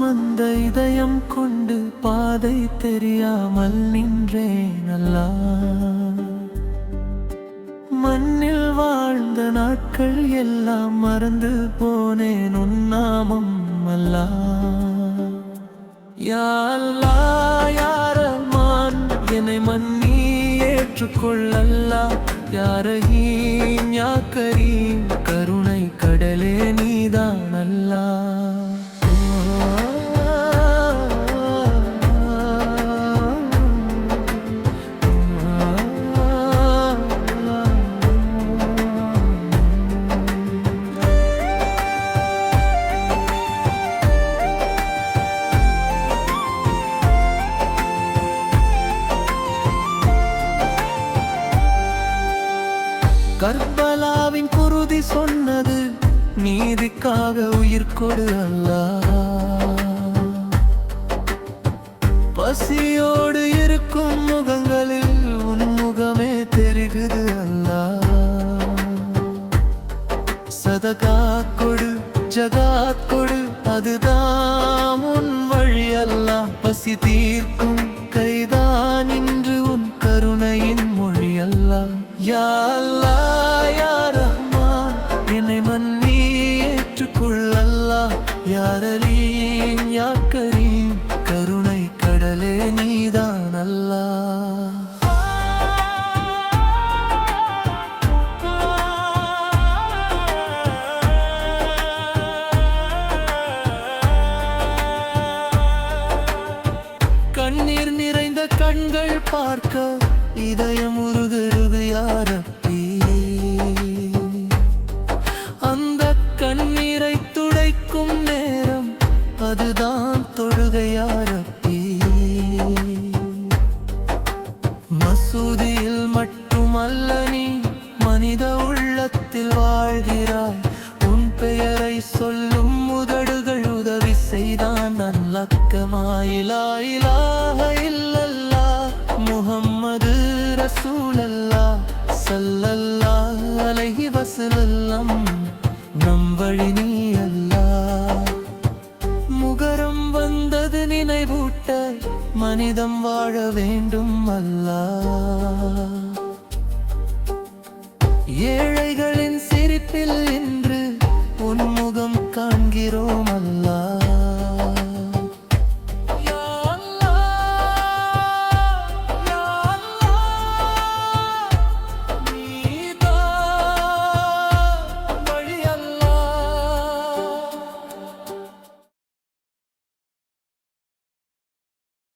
சுமந்த இதயம் கொண்டு பாதை தெரியாமல் நின்றேன் அல்லாஹ். மண்ணில் வாழ்ந்த நாட்கள் எல்லாம் மறந்து போனேன் உன் நாமம் அல்லாஹ். யா அல்லாஹ் யா ரஹ்மான் என்னை மன்னி ஏற்றுக்கொள் அல்லாஹ். யா ரஹீம் யா கரீம் கருணை கடலே நீதான் அல்லாஹ். கர்பலாவின் குருதி சொன்னது நீதிக்காக உயிர் கொடு அல்லாஹ். பசியோடு இருக்கும் முகங்களில் உன் முகமே தெரிகுது அல்லாஹ். சதகா கொடு ஜகாத் கொடு அதுதான் உன் வழி அல்லாஹ். பசி தீர்க்கும் கைதான் இன்று உன் கருணையின் மொழி அல்லாஹ். யா அல்லாஹ் யா ரஹ்மான் என்னை மன்னி ஏற்றுக்கொள் அல்லாஹ். யா ரலீம் யா கரீம் கருணை கடலே நீதான் அல்லாஹ். கண்ணீர் நிறைந்த கண்கள் பார்க்க இதயம் உருகுது யா ரப்பி. அந்த கண்ணீரை துடைக்கும் நேரம் அதுதான் தொழுகை யா ரப்பி. மசூதியில் மட்டுமல்ல நீ மனித உள்ளத்தில் வாழ்கிறாய். உன் பெயரை சொல்லும் உதடுகள் உதவி செய்தான் நல்லக்கமாய். லா இலாஹ இல்லல்லாஹ் முஹம்மது ரசூலல்லாஹ் ஸல்லல்லாஹு அலைஹி வஸல்லம் நம் வழி நீ அல்லாஹ். முகரம் வந்தது நினைவூட்ட மனிதம் வாழ வேண்டும் அல்லாஹ். ஏழைகளின் சிரிப்பில் இன்று உன் முகம் காண்கிறோம் அல்லாஹ்.